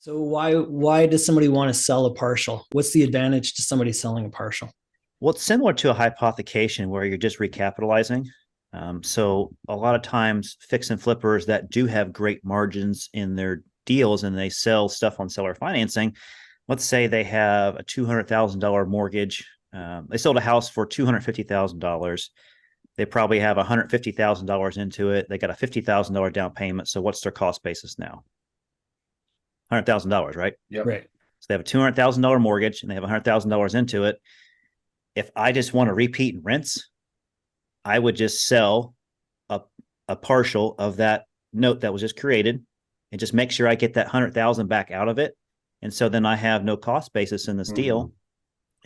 So why does somebody want to sell a partial? What's the advantage to somebody selling a partial? Well, it's similar to a hypothecation where you're just recapitalizing. So a lot of times, fix and flippers that do have great margins in their deals and they sell stuff on seller financing. Let's say they have a $200,000 mortgage. They sold a house for $250,000. They probably have $150,000 into it. They got a $50,000 down payment. So what's their cost basis now? $100,000, right? Yep. Right. So they have a $200,000 mortgage and they have $100,000 into it. If I just want to repeat and rinse, I would just sell a partial of that note that was just created and just make sure I get that 100,000 back out of it. And so then I have no cost basis in this deal.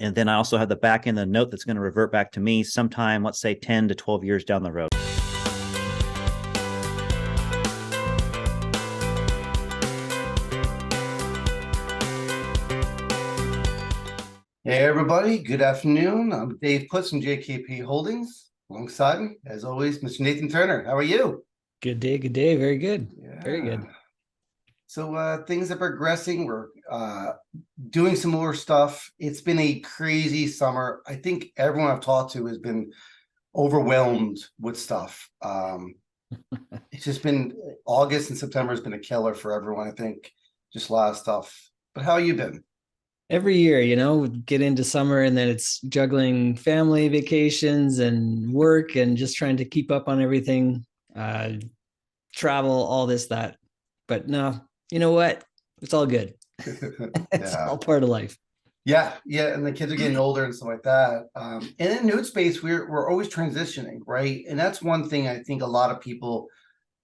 And then I also have the back end of the note that's going to revert back to me sometime, let's say 10 to 12 years down the road. Hey everybody, good afternoon. I'm Dave Putz from JKP Holdings. Alongside me, as always, Mr. Nathan Turner. How are you? Good day. Good day. Very good. Yeah. Very good. So things are progressing. We're doing some more stuff. It's been a crazy summer. I think everyone I've talked to has been overwhelmed with stuff. It's just been August and September has been a killer for everyone. I think just a lot of stuff. But how you been? Every year, we get into summer and then it's juggling family vacations and work and just trying to keep up on everything, travel, all this, that. But no, you know what? It's all good. It's all part of life. Yeah, and the kids are getting older and stuff like that. And in nude space, we're always transitioning, right? And that's one thing I think a lot of people,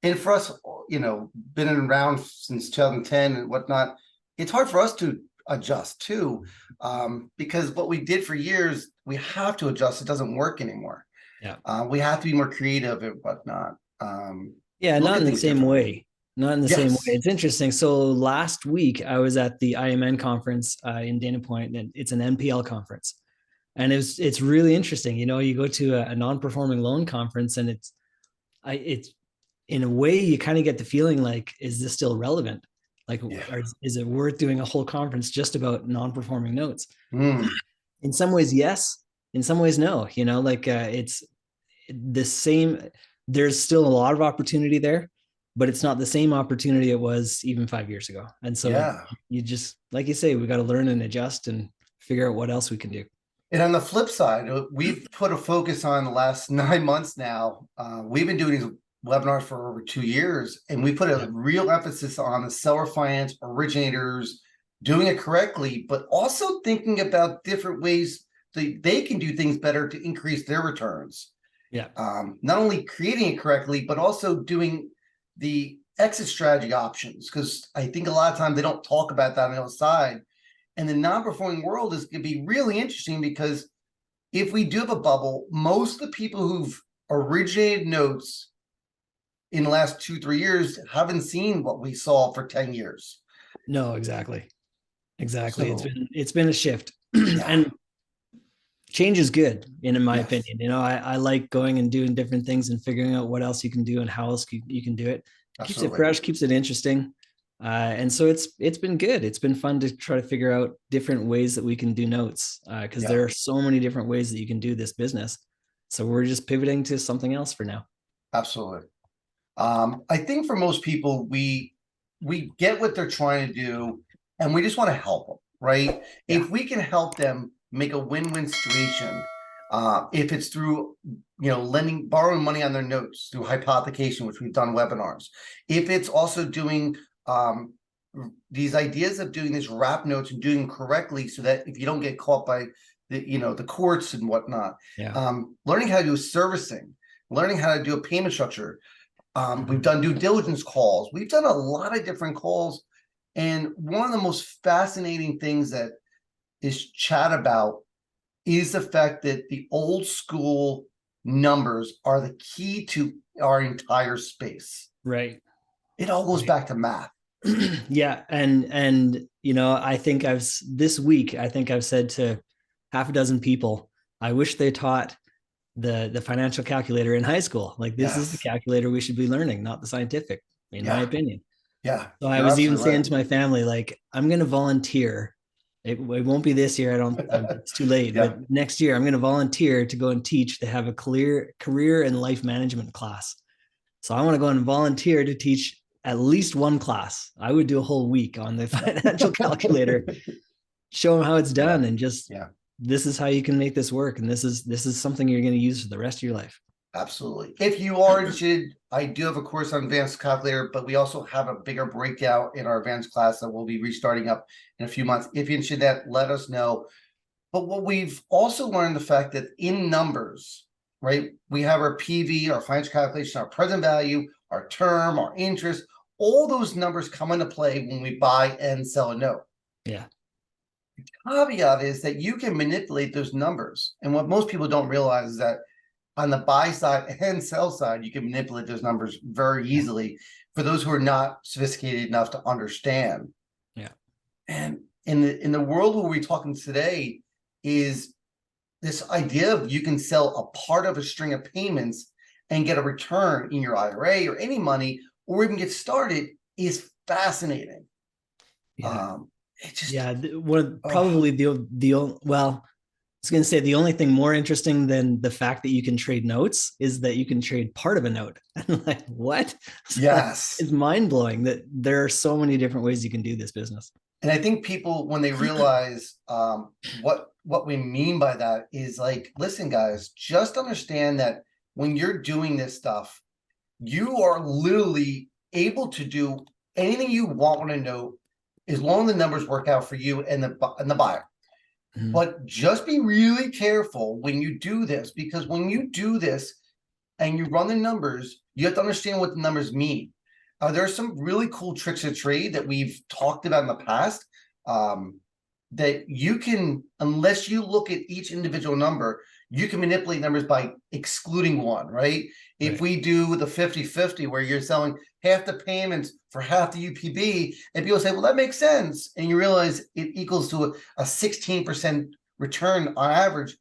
and for us, been around since 2010 and whatnot, it's hard for us to adjust too, because what we did for years, we have to adjust. It doesn't work anymore. Yeah, we have to be more creative and whatnot. Yeah, not in the same way. Not in the same way. Yes. It's interesting. So last week I was at the IMN conference in Dana Point, and it's an NPL conference, and it's really interesting. You go to a non-performing loan conference, and it's in a way you kind of get the feeling like, is this still relevant? Like, is it worth doing a whole conference just about non-performing notes? In some ways, yes. In some ways, no. It's the same. There's still a lot of opportunity there, but it's not the same opportunity it was even 5 years ago. And so you just, like you say, we got to learn and adjust and figure out what else we can do. And on the flip side, we've put a focus on the last 9 months now. We've been doing these webinars for over 2 years, and we put a real emphasis on the seller finance originators doing it correctly, but also thinking about different ways they can do things better to increase their returns. Yeah. Not only creating it correctly, but also doing the exit strategy options, because I think a lot of times they don't talk about that on the other side. And the non-performing world is going to be really interesting, because if we do have a bubble, most of the people who've originated notes in the last 2-3 years haven't seen what we saw for 10 years. No, exactly. So, it's been a shift. Yeah. And change is good, in my opinion. I like going and doing different things and figuring out what else you can do and how else you can do it. Keeps it fresh, keeps it interesting. And so it's been good. It's been fun to try to figure out different ways that we can do notes, because there are so many different ways that you can do this business. So we're just pivoting to something else for now. Absolutely. I think for most people, we get what they're trying to do, and we just want to help them, right? Yeah. If we can help them make a win-win situation, if it's through borrowing money on their notes through hypothecation, which we've done webinars, if it's also doing these ideas of doing these wrap notes and doing them correctly, so that if you don't get caught by the courts and whatnot, learning how to do servicing, learning how to do a payment structure. We've done due diligence calls. We've done a lot of different calls. And one of the most fascinating things that is chat about is the fact that the old school numbers are the key to our entire space. Right. It all goes back to math. Yeah. And I think this week, I've said to half a dozen people, I wish they taught the financial calculator in high school. Like, this is the calculator we should be learning, not the scientific, in my opinion. Yeah. So I You're was even absolutely saying right. to my family, like, I'm going to volunteer. It won't be this year. It's too late, Yeah. but next year I'm going to volunteer to go and teach to have a clear career and life management class. So I want to go and volunteer to teach at least one class. I would do a whole week on the financial calculator, show them how it's Yeah. done, and just Yeah. this is how you can make this work. And this is something you're going to use for the rest of your life. Absolutely. If you are interested, I do have a course on advanced calculator, but we also have a bigger breakout in our advanced class that we'll be restarting up in a few months. If you're interested in that, let us know. But what we've also learned the fact that in numbers, right, we have our PV, our financial calculation, our present value, our term, our interest, all those numbers come into play when we buy and sell a note. Yeah. Caveat is that you can manipulate those numbers. And what most people don't realize is that on the buy side and sell side, you can manipulate those numbers very easily for those who are not sophisticated enough to understand. Yeah. And in the world where we're talking today is this idea of you can sell a part of a string of payments and get a return in your IRA or any money, or even get started, is fascinating. Yeah. It just Probably well, I was going to say the only thing more interesting than the fact that you can trade notes is that you can trade part of a note. And like, what? yes, It's mind blowing that there are so many different ways you can do this business. and I think people, when they realize what we mean by that, is like, listen, guys, just understand that when you're doing this stuff, you are literally able to do anything you want on a note as long as the numbers work out for you and the buyer. Mhm. But just be really careful when you do this, because when you do this and you run the numbers, you have to understand what the numbers mean. There are some really cool tricks of trade that we've talked about in the past, that you can, unless you look at each individual number, you can manipulate numbers by excluding one, right? If Right. we do the 50-50 where you're selling half the payments for half the UPB, and people say, well, that makes sense. And you realize it equals to a 16% return on average.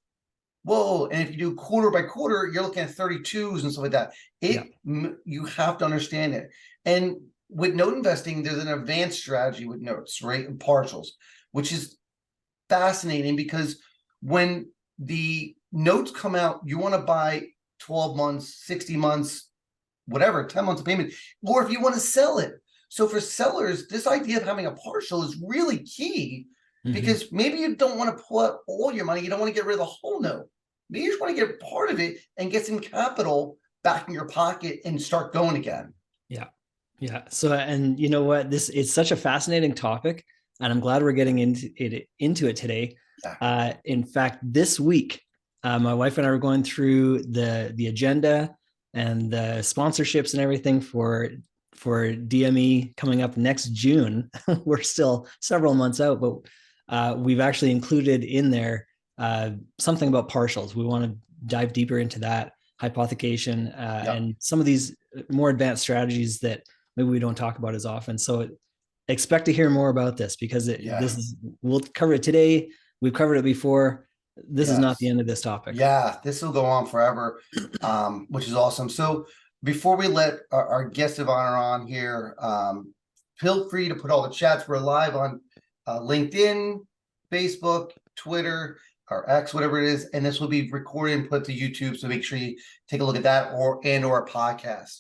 Whoa. And if you do quarter by quarter, you're looking at 32s and stuff like that. You have to understand it. And with note investing, there's an advanced strategy with notes, right? And partials, which is fascinating because when the notes come out, you want to buy 12 months, 60 months, whatever, 10 months of payment, or if you want to sell it. So for sellers, this idea of having a partial is really key, because maybe you don't want to pull out all your money. You don't want to get rid of the whole note. Maybe you just want to get part of it and get some capital back in your pocket and start going again. Yeah. Yeah. So, and you know what, it's such a fascinating topic, and I'm glad we're getting into it today. Yeah. In fact, this week, my wife and I were going through the agenda and the sponsorships and everything for DME coming up next June. We're still several months out, but we've actually included in there something about partials. We want to dive deeper into that, hypothecation, and some of these more advanced strategies that maybe we don't talk about as often. So expect to hear more about this, because we'll cover it today. We've covered it before. This is not the end of this topic. Yeah, this will go on forever, which is awesome. So before we let our guest of honor on here, feel free to put all the chats. We're live on LinkedIn, Facebook, Twitter, or X, whatever it is, and this will be recorded and put to YouTube. So make sure you take a look at that, or a podcast.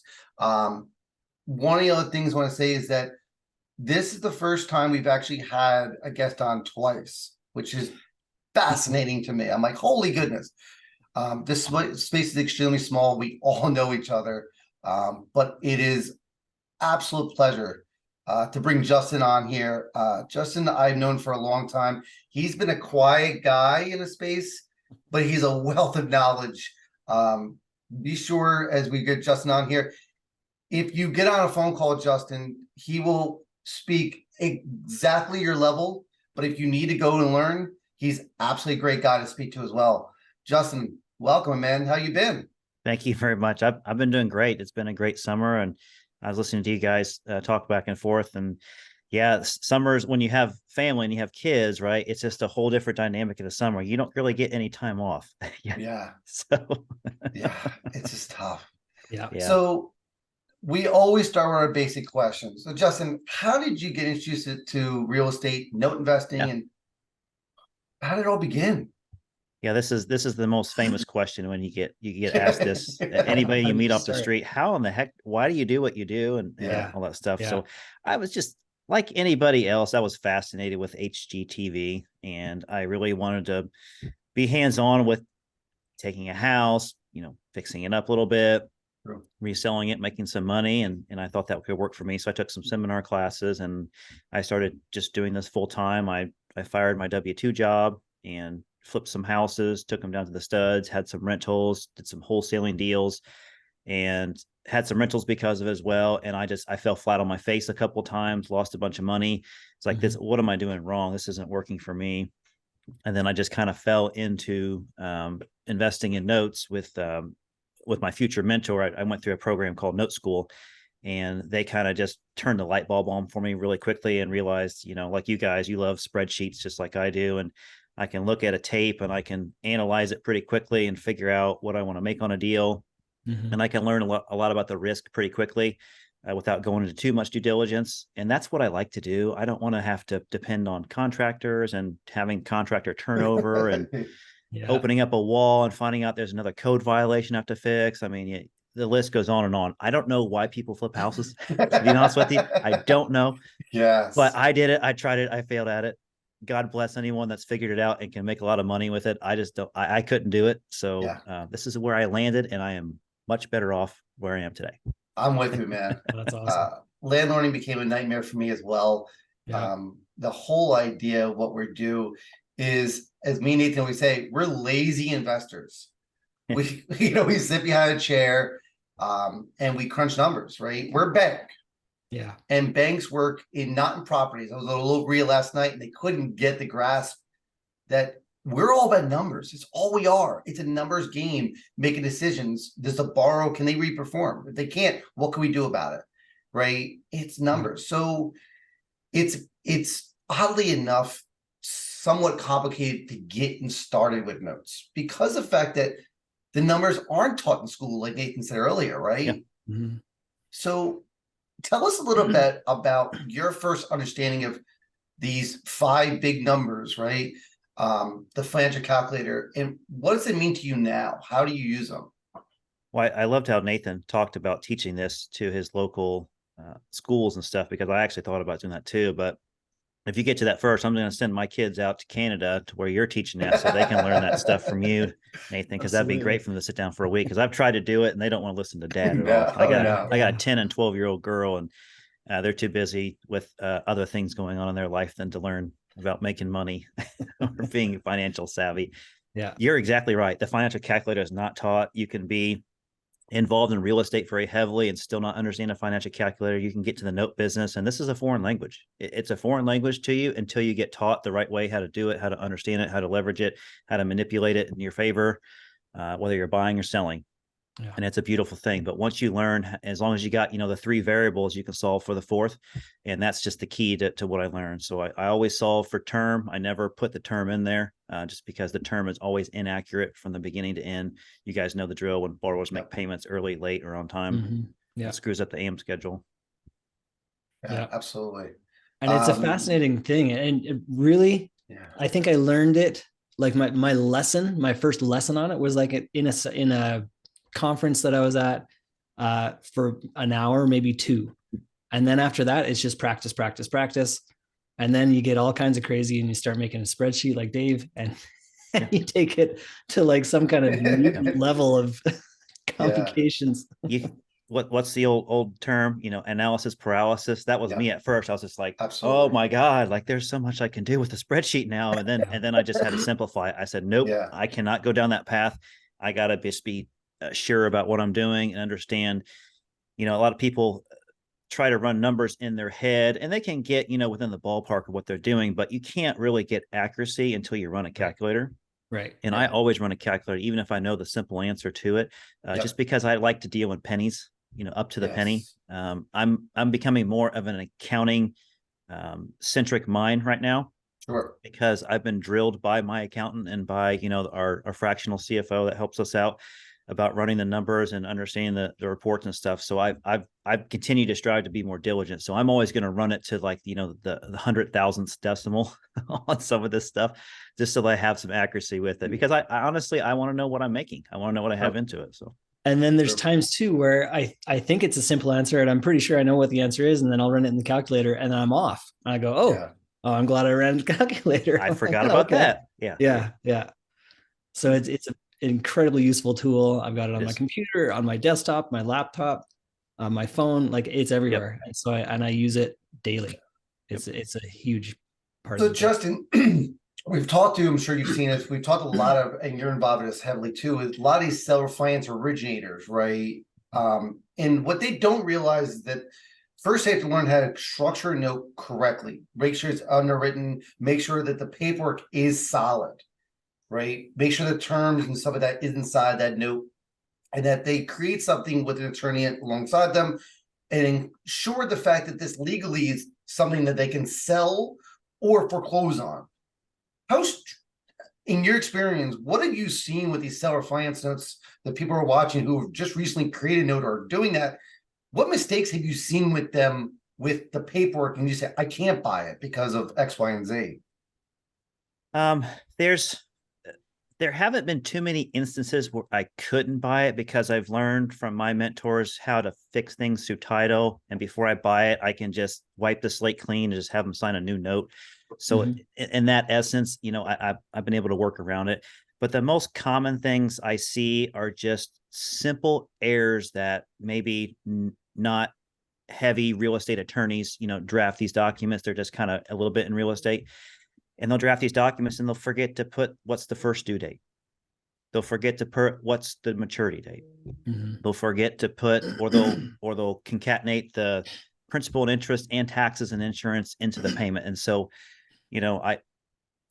One of the other things I want to say is that this is the first time we've actually had a guest on twice, which is fascinating to me. I'm like, holy goodness. This space is extremely small. We all know each other, but it is absolute pleasure to bring Justin on here. Justin, I've known for a long time. He's been a quiet guy in a space, but he's a wealth of knowledge. Be sure, as we get Justin on here, if you get on a phone call with Justin, he will speak exactly your level. But if you need to go and learn, he's absolutely a great guy to speak to as well. Justin, welcome, man. How you been? Thank you very much. I've been doing great. It's been a great summer, and I was listening to you guys talk back and forth. And yeah, summers, when you have family and you have kids, right? It's just a whole different dynamic in the summer. You don't really get any time off. Yeah. So yeah, it's just tough. Yeah. So we always start with our basic questions. So Justin, how did you get introduced to real estate, note investing, Yeah. and how did it all begin? Yeah, this is the most famous question when you get asked this. Anybody How you did meet you off the start? street, how in the heck, why do you do what you do, and Yeah. all that stuff. Yeah. So I was just like anybody else, I was fascinated with HGTV, and I really wanted to be hands-on with taking a house, fixing it up a little bit, True. reselling it, making some money. And I thought that could work for me. So I took some seminar classes and I started just doing this full time. I fired my W-2 job and flipped some houses, took them down to the studs, had some rentals, did some wholesaling deals, and had some rentals because of it as well. And I fell flat on my face a couple of times, lost a bunch of money. It's like, this, what am I doing wrong? This isn't working for me. And then I just kind of fell into investing in notes with my future mentor. I went through a program called Note School, and they kind of just turned the light bulb on for me really quickly and realized, like you guys, you love spreadsheets just like I do. And I can look at a tape and I can analyze it pretty quickly and figure out what I want to make on a deal. And I can learn a lot about the risk pretty quickly without going into too much due diligence. And that's what I like to do. I don't want to have to depend on contractors and having contractor turnover and opening up a wall and finding out there's another code violation I have to fix. I mean, the list goes on and on. I don't know why people flip houses, to be honest with you. I don't know. Yes. But I did it. I tried it. I failed at it. God bless anyone that's figured it out and can make a lot of money with it. I just don't, I couldn't do it. So this is where I landed, and I am much better off where I am today. I'm with you, man. That's awesome. Landlording became a nightmare for me as well. Yeah. The whole idea of what we're due is, as me and Nathan always say, we're lazy investors. We we sit behind a chair and we crunch numbers, right? We're a bank. Yeah. And banks work not in properties. I was at a little REIA last night and they couldn't get the grasp that we're all about numbers. It's all we are. It's a numbers game, making decisions. Does the borrow, can they reperform? If they can't, what can we do about it? Right? It's numbers. So it's oddly enough somewhat complicated to get started with notes because of the fact that the numbers aren't taught in school, like Nathan said earlier, right? Yeah. So tell us a little bit about your first understanding of these 5 big numbers, right? The financial calculator, and what does it mean to you now? How do you use them? Well, I loved how Nathan talked about teaching this to his local schools and stuff, because I actually thought about doing that too. But if you get to that first, I'm going to send my kids out to Canada to where you're teaching that so they can learn that stuff from you, Nathan, because that'd be great for them to sit down for a week, because I've tried to do it and they don't want to listen to dad at all. I got a 10 and 12-year-old girl, and they're too busy with other things going on in their life than to learn about making money or being financial savvy. Yeah. You're exactly right. The financial calculator is not taught. You can be involved in real estate very heavily and still not understand a financial calculator. You can get to the note business, and this is a foreign language. It's a foreign language to you until you get taught the right way how to do it, how to understand it, how to leverage it, how to manipulate it in your favor, whether you're buying or selling. Yeah. And it's a beautiful thing. But once you learn, as long as you got, the 3 variables, you can solve for the 4th. And that's just the key to what I learned. So I always solve for term. I never put the term in there just because the term is always inaccurate from the beginning to end. You guys know the drill when borrowers make payments early, late, or on time. Yeah. It screws up the AM schedule. Yeah, absolutely. And it's a fascinating thing. And it really, I think I learned it, like my first lesson on it was like in a conference that I was at for an hour, maybe 2. And then after that, it's just practice. And then you get all kinds of crazy and you start making a spreadsheet like Dave, and you take it to like some kind of level of complications. What's the old term, analysis paralysis? That was me at first. I was just like, absolutely. Oh my God, like there's so much I can do with the spreadsheet now. And then I just had to simplify it. I said, nope, I cannot go down that path. I got to just be sure about what I'm doing and understand, a lot of people try to run numbers in their head and they can get, within the ballpark of what they're doing, but you can't really get accuracy until you run a calculator. Right. And I always run a calculator, even if I know the simple answer to it, just because I like to deal in pennies, up to the penny. I'm becoming more of an accounting centric mind right now. Sure. Because I've been drilled by my accountant and by, our fractional CFO that helps us out. about running the numbers and understanding the reports and stuff. So I've continued to strive to be more diligent. So I'm always going to run it to like, you know, the 100,000th decimal on some of this stuff, just so that I have some accuracy with it. Because I honestly, I want to know what I'm making. I want to know what I have into it. So. And then there's times too where I think it's a simple answer and I'm pretty sure I know what the answer is, and then I'll run it in the calculator and then I'm off. And I go, oh, I'm glad I ran the calculator. I forgot about that. Yeah. So it's an incredibly useful tool. I've got it on my computer, on my desktop, my laptop, on my phone, like it's everywhere. And so I use it daily. It's a huge part so of it. Justin, we've talked to, I'm sure you've seen this, we've talked a lot of, and you're involved in this heavily too, with a lot of these seller finance originators, right? And what they don't realize is that first they have to learn how to structure a note correctly, make sure it's underwritten, make sure that the paperwork is solid, right? Make sure the terms and stuff like that is inside that note, and that they create something with an attorney alongside them and ensure the fact that this legally is something that they can sell or foreclose on. How, in your experience, what have you seen with these seller finance notes that people are watching who have just recently created a note or are doing that? What mistakes have you seen with them with the paperwork and you say, I can't buy it because of X, Y, and Z? There haven't been too many instances where I couldn't buy it because I've learned from my mentors how to fix things through title. And before I buy it, I can just wipe the slate clean and just have them sign a new note. So in that essence, you know, I've been able to work around it. But the most common things I see are just simple errors that maybe not heavy real estate attorneys, you know, draft these documents. They're just kind of a little bit in real estate. And they'll draft these documents and they'll forget to put what's the first due date. They'll forget to put what's the maturity date. They'll forget to put, or they'll concatenate the principal and interest and taxes and insurance into the payment. And so, you know,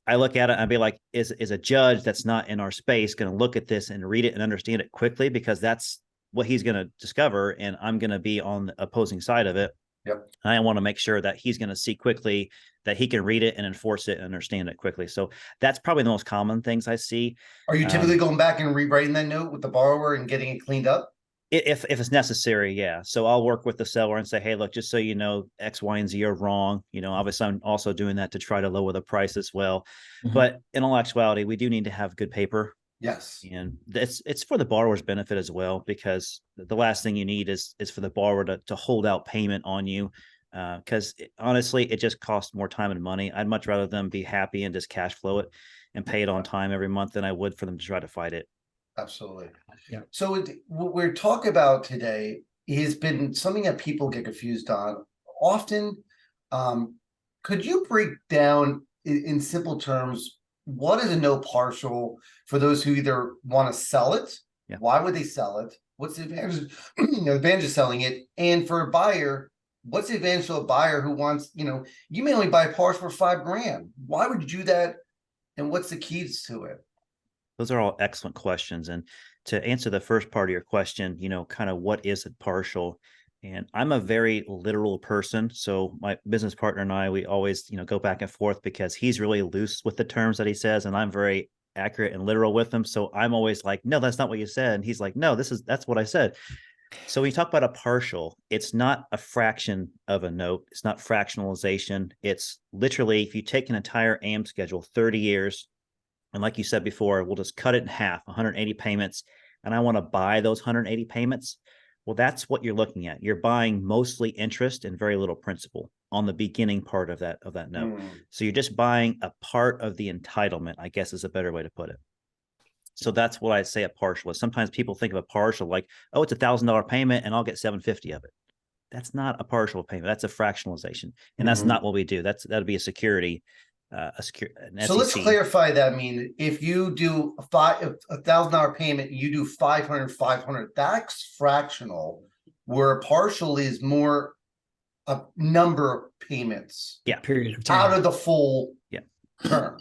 I look at it and I'd be like, is a judge that's not in our space going to look at this and read it and understand it quickly? Because that's what he's going to discover. And I'm going to be on the opposing side of it. Yep. And I want to make sure that he's going to see quickly that he can read it and enforce it and understand it quickly. So that's probably the most common things I see. Are you typically going back and rewriting that note with the borrower and getting it cleaned up? If it's necessary, yeah. So I'll work with the seller and say, hey, look, just so you know, X, Y, and Z are wrong. You know, obviously I'm also doing that to try to lower the price as well. But in all actuality, we do need to have good paper. Yes. And it's for the borrower's benefit as well, because the last thing you need is for the borrower to hold out payment on you. Because honestly, it just costs more time and money. I'd much rather them be happy and just cash flow it and pay it on time every month than I would for them to try to fight it. Absolutely. Yeah. So what we're talking about today has been something that people get confused on often. Could you break down in simple terms, what is a no partial for those who either want to sell it? Yeah. Why would they sell it? What's the advantage, advantage of selling it? And for a buyer, what's the advantage of a buyer who wants, you may only buy a partial for $5,000. Why would you do that? And what's the keys to it? Those are all excellent questions. And to answer the first part of your question, kind of what is a partial? And I'm a very literal person. So my business partner and I, we always, go back and forth because he's really loose with the terms that he says, and I'm very accurate and literal with them. So I'm always like, no, that's not what you said. And he's like, no, that's what I said. So when you talk about a partial, it's not a fraction of a note. It's not fractionalization. It's literally, if you take an entire AM schedule, 30 years, and like you said before, we'll just cut it in half, 180 payments, and I want to buy those 180 payments. Well, that's what you're looking at. You're buying mostly interest and very little principal on the beginning part of that note. So you're just buying a part of the entitlement, I guess is a better way to put it. So that's what I say a partial is. Sometimes people think of a partial like, oh, it's $1,000 payment and I'll get $750 of it. That's not a partial payment. That's a fractionalization. And that's not what we do. That'd be a security. So let's clarify that. I mean, if you do a $1,000 payment, you do 500, that's fractional, where a partial is more a number of payments. Yeah. Period of time. Out of the full term.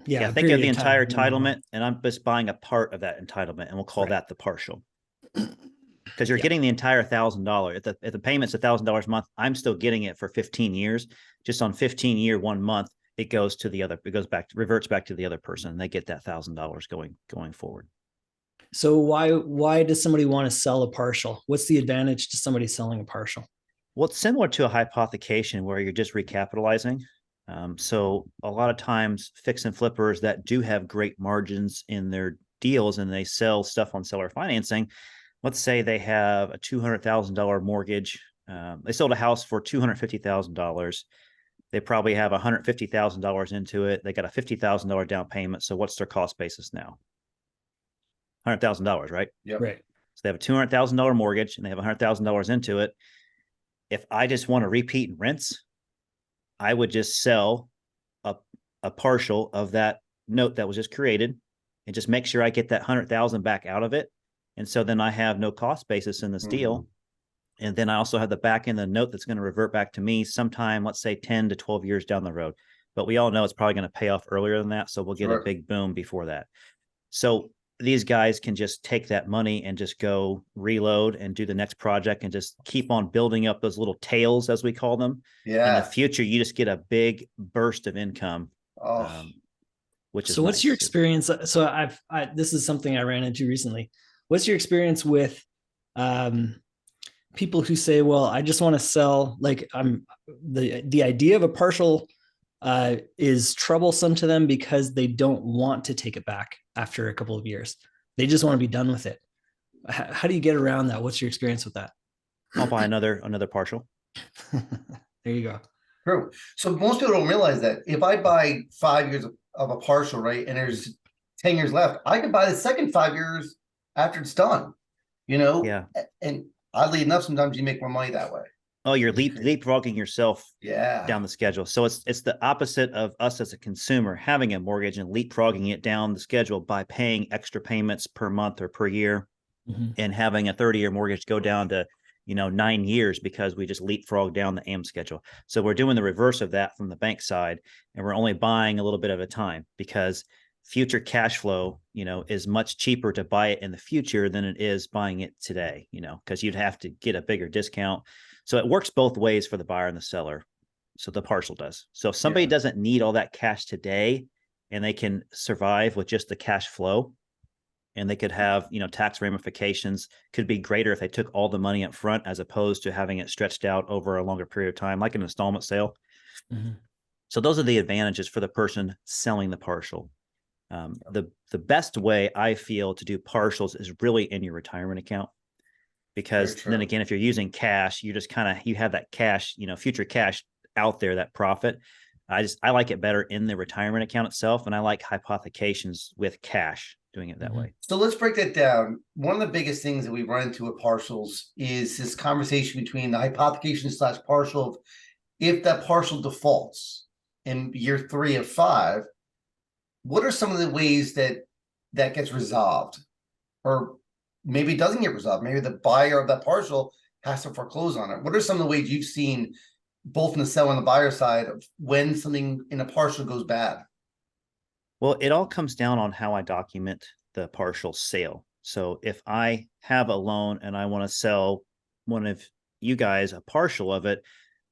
Yeah. Think of the entire entitlement, and I'm just buying a part of that entitlement, and we'll call that the partial. Because you're getting the entire $1,000. If the payment's $1,000 a month, I'm still getting it for 15 years. Just on 15-year, 1 month, it goes to the other. It goes back, reverts back to the other person, and they get that $1,000 going forward. So why does somebody want to sell a partial? What's the advantage to somebody selling a partial? Well, it's similar to a hypothecation where you're just recapitalizing. So a lot of times fix and flippers that do have great margins in their deals and they sell stuff on seller financing. Let's say they have a $200,000 mortgage. They sold a house for $250,000. They probably have $150,000 into it. They got a $50,000 down payment. So what's their cost basis now? $100,000, right? Yep. Right. So they have a $200,000 mortgage and they have $100,000 into it. If I just want to repeat and rinse, I would just sell a partial of that note that was just created and just make sure I get that 100,000 back out of it. And so then I have no cost basis in this deal. And then I also have the back end of the note that's going to revert back to me sometime, let's say 10 to 12 years down the road. But we all know it's probably going to pay off earlier than that. So we'll get a big boom before that. So these guys can just take that money and just go reload and do the next project and just keep on building up those little tails, as we call them. Yeah. In the future, you just get a big burst of income, which is so. What's nice. your experience? So this is something I ran into recently. What's your experience with people who say, "Well, I just want to sell." Like, the idea of a partial is troublesome to them because they don't want to take it back after a couple of years. They just want to be done with it. How do you get around that? What's your experience with that? I'll buy another partial. There you go. True. So most people don't realize that if I buy 5 years of a partial, right, and there's 10 years left, I can buy the second 5 years after it's done. Yeah. And oddly enough, sometimes you make more money that way. Oh, you're leapfrogging yourself down the schedule. So it's the opposite of us as a consumer having a mortgage and leapfrogging it down the schedule by paying extra payments per month or per year and having a 30-year mortgage go down to 9 years because we just leapfrog down the AM schedule. So we're doing the reverse of that from the bank side, and we're only buying a little bit at a time because future cash flow, is much cheaper to buy it in the future than it is buying it today, because you'd have to get a bigger discount. So it works both ways for the buyer and the seller. So the partial does. So if somebody doesn't need all that cash today and they can survive with just the cash flow, and they could have, tax ramifications could be greater if they took all the money up front as opposed to having it stretched out over a longer period of time, like an installment sale. So those are the advantages for the person selling the partial. The best way I feel to do partials is really in your retirement account, because then again, if you're using cash, you just you have that cash, future cash out there, that profit. I like it better in the retirement account itself. And I like hypothecations with cash, doing it that way. So let's break that down. One of the biggest things that we run into at partials is this conversation between the hypothecation / partial of if that partial defaults in year 3 of 5, what are some of the ways that gets resolved? Or maybe it doesn't get resolved. Maybe the buyer of that partial has to foreclose on it. What are some of the ways you've seen both in the seller and the buyer side of when something in a partial goes bad? Well, it all comes down on how I document the partial sale. So if I have a loan and I want to sell one of you guys a partial of it,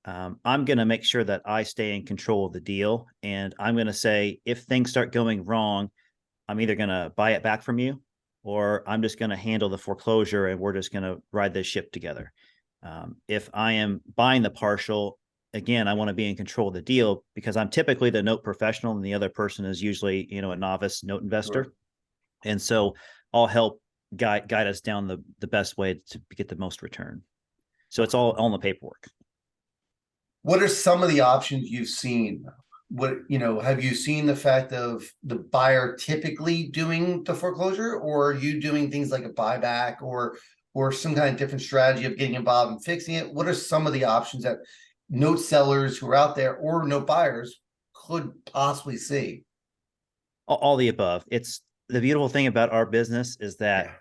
I'm going to make sure that I stay in control of the deal. And I'm going to say, if things start going wrong, I'm either going to buy it back from you, or I'm just going to handle the foreclosure and we're just going to ride this ship together. If I am buying the partial, again, I want to be in control of the deal because I'm typically the note professional and the other person is usually, a novice note investor. Sure. And so I'll help guide us down the best way to get the most return. So it's all on the paperwork. What are some of the options you've seen? Have you seen the fact of the buyer typically doing the foreclosure, or are you doing things like a buyback or some kind of different strategy of getting involved in fixing it? What are some of the options that note sellers who are out there or note buyers could possibly see? All the above. It's the beautiful thing about our business is that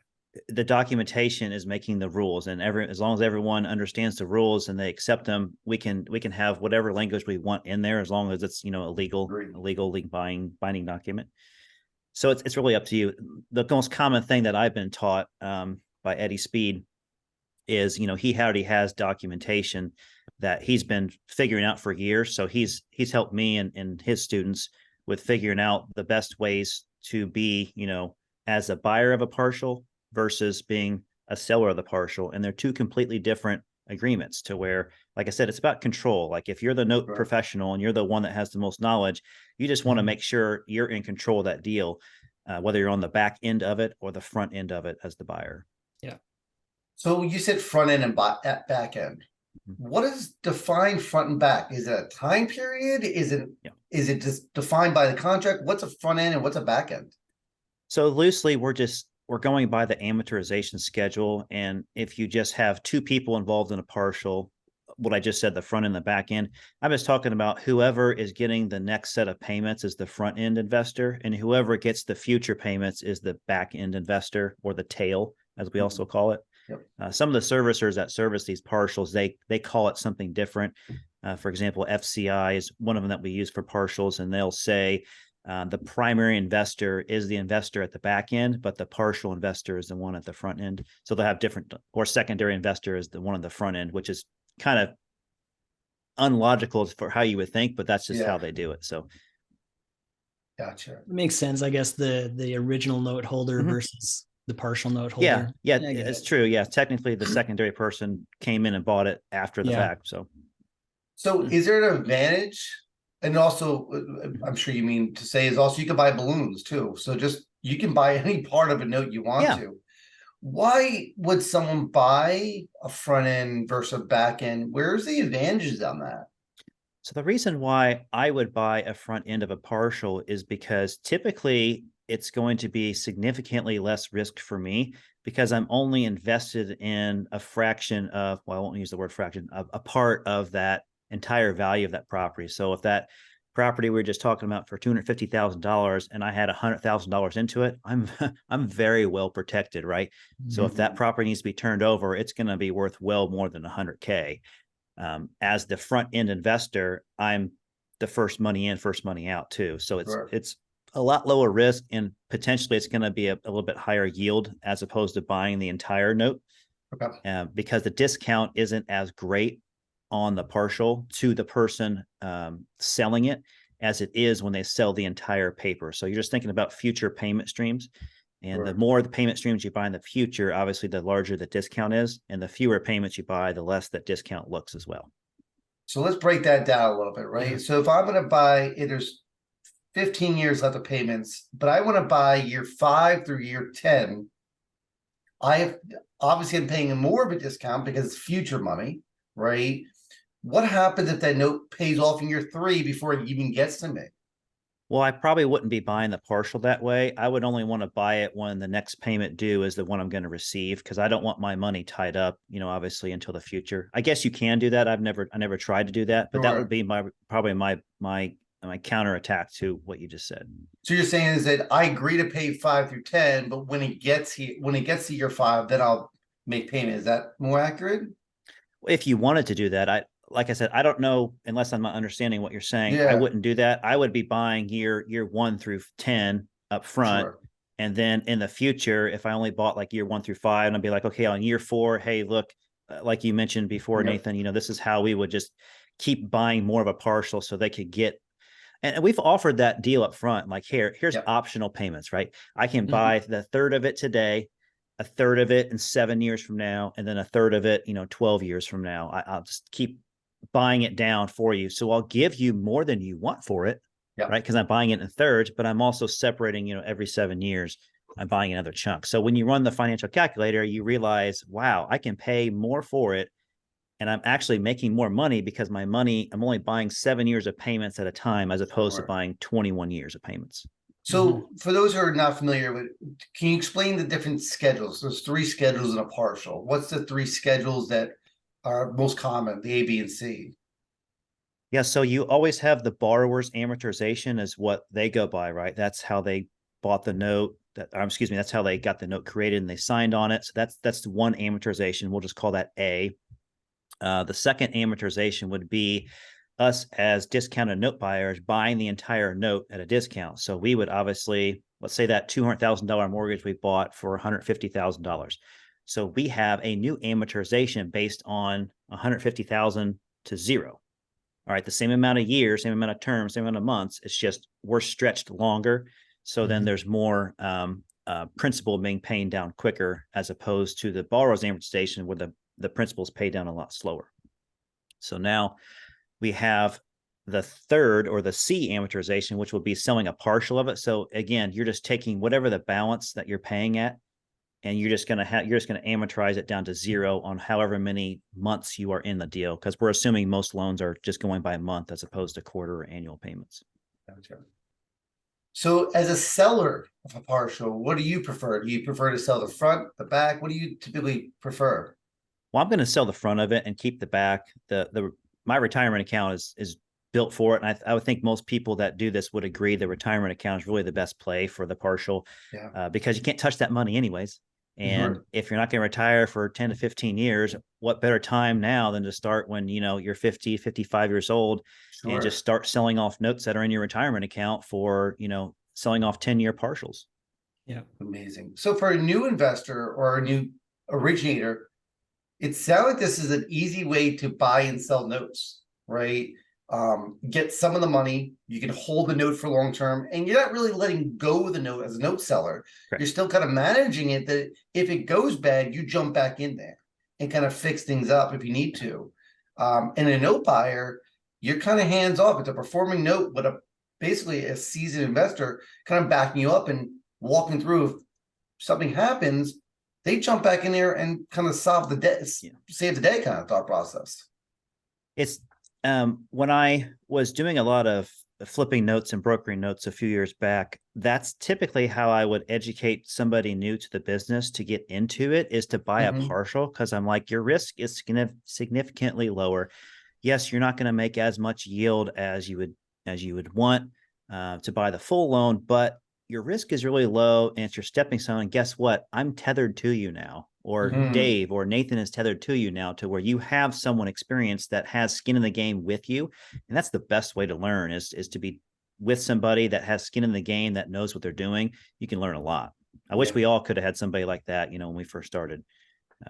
the documentation is making the rules, and as long as everyone understands the rules and they accept them, we can have whatever language we want in there, as long as it's, a legally binding document. So it's really up to you. The most common thing that I've been taught by Eddie Speed is, he already has documentation that he's been figuring out for years. So he's helped me and his students with figuring out the best ways to be, as a buyer of a partial versus being a seller of the partial. And they're two completely different agreements, to where, like I said, it's about control. Like if you're the note professional and you're the one that has the most knowledge, you just want to make sure you're in control of that deal, whether you're on the back end of it or the front end of it as the buyer. Yeah. So you said front end and back end. What is defined front and back? Is it a time period? Is it just defined by the contract? What's a front end and what's a back end? So loosely, we're going by the amortization schedule. And if you just have two people involved in a partial, what I just said, the front and the back end, I was talking about whoever is getting the next set of payments is the front end investor, and whoever gets the future payments is the back end investor, or the tail, as we also call it. Yep. Some of the servicers that service these partials, they call it something different. For example, FCI is one of them that we use for partials, and they'll say the primary investor is the investor at the back end, but the partial investor is the one at the front end. So they'll have different, or secondary investor is the one on the front end, which is kind of unlogical for how you would think, but that's just how they do it. So gotcha. It makes sense. I guess the original note holder versus the partial note holder. Yeah, it's true. Yeah, technically the secondary person came in and bought it after the fact. So is there an advantage? And also, I'm sure you mean to say is also you can buy balloons too. So just you can buy any part of a note you want to. Why would someone buy a front end versus a back end? Where's the advantages on that? So the reason why I would buy a front end of a partial is because typically it's going to be significantly less risk for me, because I'm only invested in a fraction of, well, I won't use the word fraction, a part of that entire value of that property. So if that property we were just talking about for $250,000 and I had $100,000 into it, I'm very well protected, right? So if that property needs to be turned over, it's going to be worth well more than $100K. As the front end investor, I'm the first money in, first money out too. So it's a lot lower risk, and potentially it's going to be a little bit higher yield as opposed to buying the entire note, because the discount isn't as great on the partial to the person selling it as it is when they sell the entire paper. So you're just thinking about future payment streams. And the more the payment streams you buy in the future, obviously the larger the discount is, and the fewer payments you buy, the less that discount looks as well. So let's break that down a little bit, right? So if I'm going to buy, there's 15 years left of payments, but I want to buy year 5 through year 10. I obviously am paying more of a discount because it's future money, right? What happens if that note pays off in year 3 before it even gets to me? Well, I probably wouldn't be buying the partial that way. I would only want to buy it when the next payment due is the one I'm going to receive, because I don't want my money tied up, obviously until the future. I guess you can do that. I never tried to do that, but that would be probably my counterattack to what you just said. So you're saying is that I agree to pay 5 through 10, but when it gets to year 5, then I'll make payment. Is that more accurate? If you wanted to do that, like I said, I don't know, unless I'm not understanding what you're saying. I wouldn't do that. I would be buying year 1 through 10 up front. And then in the future, if I only bought like year 1 through 5, and I'd be like, okay, on year 4, hey, look, like you mentioned before, Nathan, this is how we would just keep buying more of a partial so they could get. And we've offered that deal up front. Like, here's optional payments, right? I can buy the third of it today, a third of it in 7 years from now, and then a third of it, 12 years from now. I'll just keep buying it down for you. So I'll give you more than you want for it, right? Because I'm buying it in thirds, but I'm also separating, every 7 years, I'm buying another chunk. So when you run the financial calculator, you realize, wow, I can pay more for it. And I'm actually making more money because I'm only buying 7 years of payments at a time, as opposed to buying 21 years of payments. So for those who are not familiar with, can you explain the different schedules? There's 3 schedules in a partial. What's the 3 schedules that are most common, the A, B, and C? Yeah, so you always have the borrower's amortization is what they go by, right? That's how they bought the note. That's how they got the note created and they signed on it. So that's one amortization. We'll just call that A. The second amortization would be us as discounted note buyers buying the entire note at a discount. So we would obviously, let's say that $200,000 mortgage we bought for $150,000. So we have a new amortization based on $150,000 to zero. All right, the same amount of years, same amount of terms, same amount of months. It's just we're stretched longer. So then there's more principal being paid down quicker, as opposed to the borrower's amortization where the principal is paid down a lot slower. So now we have the third, or the C, amortization, which will be selling a partial of it. So again, you're just taking whatever the balance that you're paying at, and you're just going to amortize it down to zero on however many months you are in the deal, because we're assuming most loans are just going by month as opposed to quarter or annual payments. So as a seller of a partial, what do you prefer? Do you prefer to sell the front, the back? What do you typically prefer? Well, I'm going to sell the front of it and keep the back. My retirement account is built for it. And I would think most people that do this would agree the retirement account is really the best play for the partial, because you can't touch that money anyways. And if you're not going to retire for 10 to 15 years, what better time now than to start when, you're 50, 55 years old, and just start selling off notes that are in your retirement account for, selling off 10-year partials. Yeah. Amazing. So for a new investor or a new originator, it sounds like this is an easy way to buy and sell notes, right? Get some of the money, you can hold the note for long term, and you're not really letting go of the note as a note seller. Correct. You're still kind of managing it, that if it goes bad, you jump back in there and kind of fix things up if you need to. And a note buyer, you're kind of hands off. It's a performing note, but basically a seasoned investor kind of backing you up and walking through. If something happens, they jump back in there and kind of solve the day, save the day kind of thought process. It's when I was doing a lot of flipping notes and brokering notes a few years back, that's typically how I would educate somebody new to the business to get into it, is to buy a partial, because I'm like, your risk is significantly lower. Yes, you're not going to make as much yield as you would want to buy the full loan, but your risk is really low, and it's your stepping stone. And guess what? I'm tethered to you now, or Dave or Nathan is tethered to you now, to where you have someone experienced that has skin in the game with you. And that's the best way to learn, is to be with somebody that has skin in the game, that knows what they're doing. You can learn a lot. I wish we all could have had somebody like that, when we first started.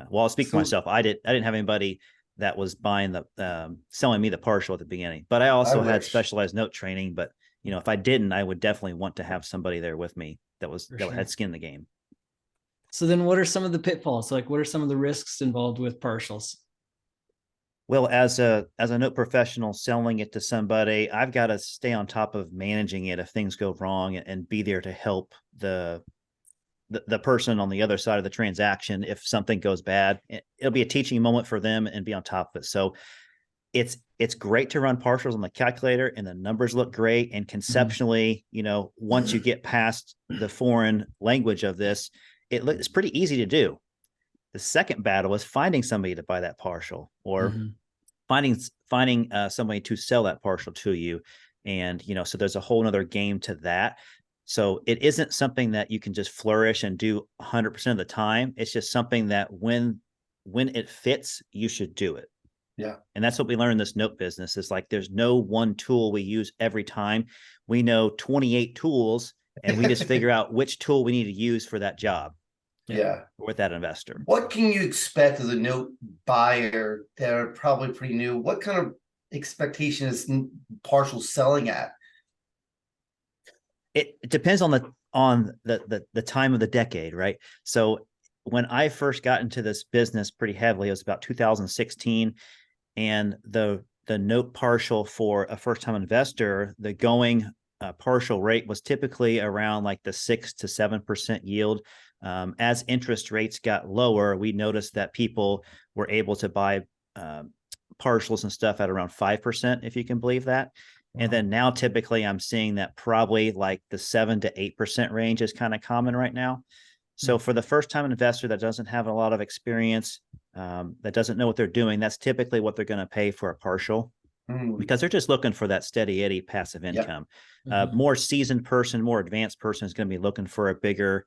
Well, I'll speak for myself. I didn't have anybody that was buying selling me the partial at the beginning, but I also had specialized note training. But if I didn't, I would definitely want to have somebody there with me that had skin in the game. So then what are some of the pitfalls? Like, what are some of the risks involved with partials? Well, as a note professional selling it to somebody, I've got to stay on top of managing it if things go wrong, and be there to help the person on the other side of the transaction if something goes bad. It'll be a teaching moment for them, and be on top of it. So it's great to run partials on the calculator, and the numbers look great. And conceptually, once you get past the foreign language of this, it's pretty easy to do. The second battle is finding somebody to buy that partial, or finding somebody to sell that partial to you. And, so there's a whole nother game to that. So it isn't something that you can just flourish and do 100% of the time. It's just something that when it fits, you should do it. Yeah. And that's what we learn in this note business, is like, there's no one tool we use every time. We know 28 tools, and we just figure out which tool we need to use for that job. Yeah. With that investor. What can you expect as a note buyer that are probably pretty new? What kind of expectation is partial selling at? It depends on the time of the decade, right? So when I first got into this business pretty heavily, it was about 2016, and the note partial for a first-time investor, the going partial rate was typically around like the 6 to 7% yield. As interest rates got lower, we noticed that people were able to buy partials and stuff at around 5%, if you can believe that. Wow. And then now typically I'm seeing that probably like the 7 to 8% range is kind of common right now. So for the first time investor that doesn't have a lot of experience, that doesn't know what they're doing, that's typically what they're going to pay for a partial, because they're just looking for that steady Eddie passive income. More seasoned person, more advanced person is going to be looking for a bigger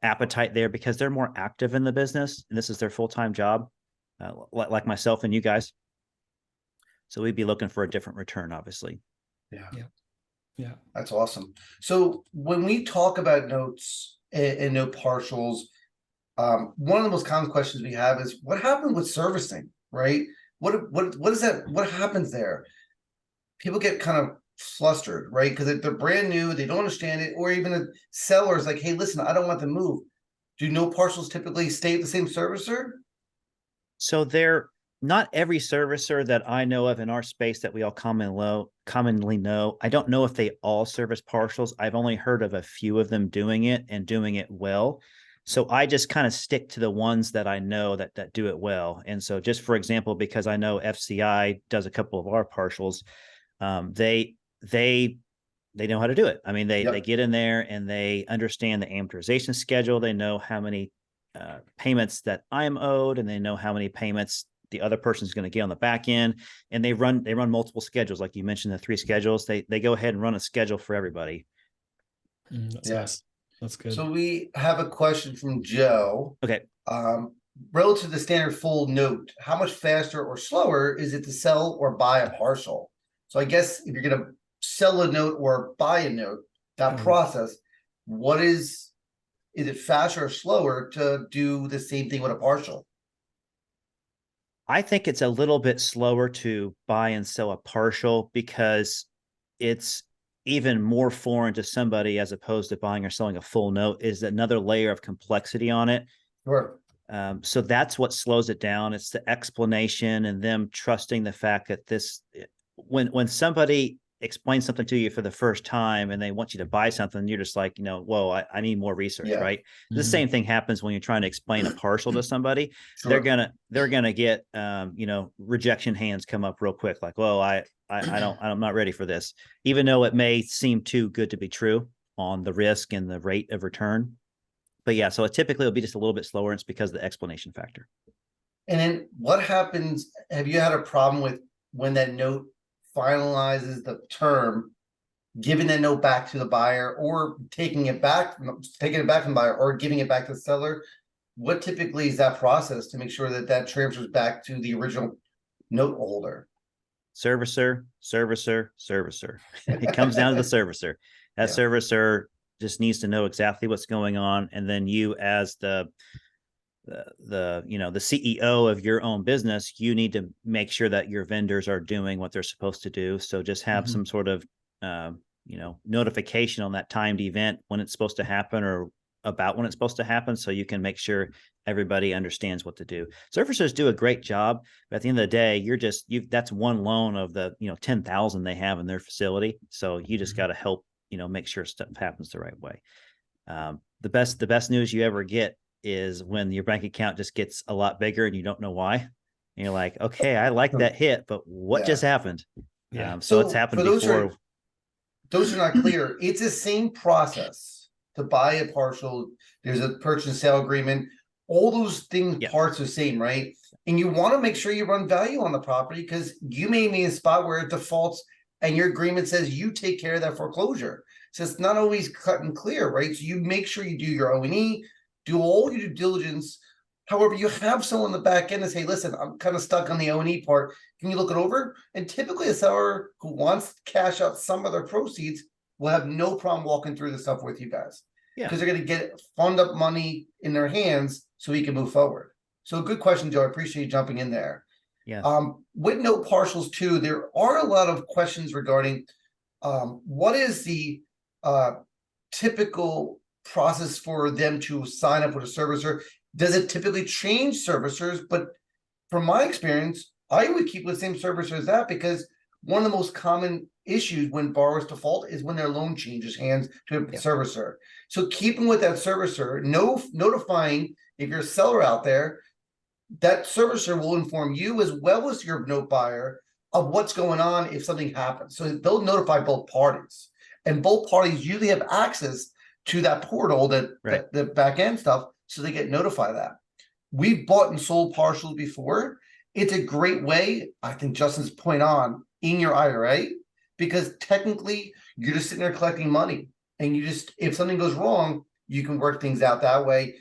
appetite there, because they're more active in the business, and this is their full-time job, like myself and you guys. So we'd be looking for a different return, obviously. Yeah. That's awesome. So when we talk about notes and note partials, one of the most common questions we have is, what happened with servicing, right? What is that? What happens there? People get kind of flustered, right? Because if they're brand new, they don't understand it, or even a seller is like, hey, listen, I don't want to move. Do no partials typically stay at the same servicer? So they're not every servicer that I know of in our space that we all commonly know. I don't know if they all service partials. I've only heard of a few of them doing it and doing it well. So I just kind of stick to the ones that I know that do it well. And so just for example, because I know FCI does a couple of our partials, they know how to do it. I mean, they get in there and they understand the amortization schedule. They know how many payments that I'm owed, and they know how many payments the other person's going to get on the back end. And they run multiple schedules, like you mentioned, the 3 schedules. They go ahead and run a schedule for everybody. That's nice. That's good. So we have a question from Joe. Okay. Relative to the standard full note, how much faster or slower is it to sell or buy a partial? So I guess if you're going to sell a note or buy a note, that process, what is it faster or slower to do the same thing with a partial? I think it's a little bit slower to buy and sell a partial because it's even more foreign to somebody as opposed to buying or selling a full note. Is another layer of complexity on it. Sure. So that's what slows it down. It's the explanation and them trusting the fact that when somebody explains something to you for the first time and they want you to buy something, you're just like, whoa, I need more research, right? Mm-hmm. The same thing happens when you're trying to explain a partial to somebody. Sure. They're gonna get rejection hands come up real quick, like, well, I'm not ready for this, even though it may seem too good to be true on the risk and the rate of return. But yeah, so it typically will be just a little bit slower. And it's because of the explanation factor. And then what happens? Have you had a problem with when that note finalizes the term, giving that note back to the buyer, or taking it back from the buyer, or giving it back to the seller? What typically is that process to make sure that that transfers back to the original note holder? Servicer. It comes down to the servicer. That servicer just needs to know exactly what's going on, and then you, as the CEO of your own business, you need to make sure that your vendors are doing what they're supposed to do. So just have some sort of notification on that timed event when it's supposed to happen, or about when it's supposed to happen, so you can make sure everybody understands what to do. Servicers do a great job, but at the end of the day, that's one loan of the 10,000 they have in their facility. So you just got to help make sure stuff happens the right way. The best news you ever get is when your bank account just gets a lot bigger and you don't know why. And you're like, okay, I like that hit, but what just happened? So it's happened before. Those are not clear. It's the same process to buy a partial. There's a purchase and sale agreement. All those things, parts are the same, right? And you want to make sure you run value on the property, because you may be in a spot where it defaults and your agreement says you take care of that foreclosure. So it's not always cut and clear, right? So you make sure you do your O&E, do all your due diligence. However, you have someone on the back end to say, listen, I'm kind of stuck on the O&E part. Can you look it over? And typically a seller who wants to cash out some of their proceeds will have no problem walking through the stuff with you guys. Because they're going to get fund up money in their hands so we can move forward. So good question, Joe. I appreciate you jumping in there. With note partials too, there are a lot of questions regarding what is the typical process for them to sign up with a servicer. Does it typically change servicers? But from my experience, I would keep with the same servicer as that, because one of the most common issues when borrowers default is when their loan changes hands to a servicer. So keeping with that servicer, notifying, if you're a seller out there, that servicer will inform you as well as your note buyer of what's going on if something happens. So they'll notify both parties, and both parties usually have access to that portal, the back end stuff, so they get notified of that. We've bought and sold partials before. It's a great way, I think Justin's point on, in your IRA, because technically you're just sitting there collecting money, and if something goes wrong, you can work things out that way.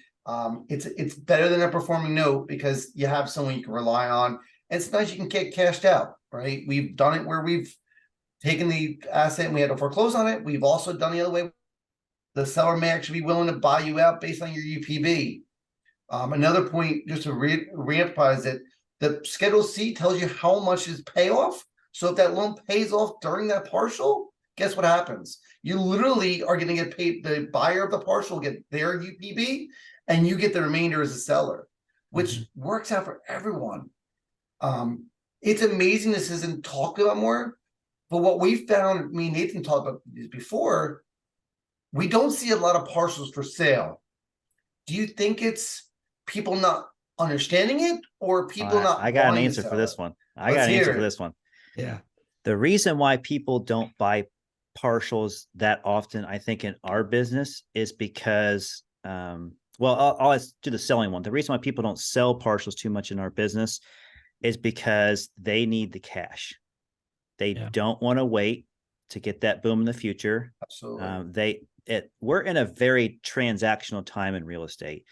It's better than a performing note because you have someone you can rely on, and it's nice you can get cashed out, right? We've done it where we've taken the asset and we had to foreclose on it. We've also done the other way. The seller may actually be willing to buy you out based on your UPB. Another point, just to re-emphasize it, the Schedule C tells you how much is payoff So if that loan pays off during that partial, guess what happens? You literally are going to get paid. The buyer of the partial will get their UPB, and you get the remainder as a seller, which works out for everyone. It's amazing this isn't talked about more, but what we found, me and Nathan talked about this before, we don't see a lot of partials for sale. Do you think it's people not understanding it, or people not I got an wanting to answer sell for this it? one. Let's hear it. this one. Yeah. The reason why people don't buy partials that often, I think, in our business is because, I'll do the selling one. The reason why people don't sell partials too much in our business is because they need the cash. They don't want to wait to get that boom in the future. Absolutely. We're in a very transactional time in real estate.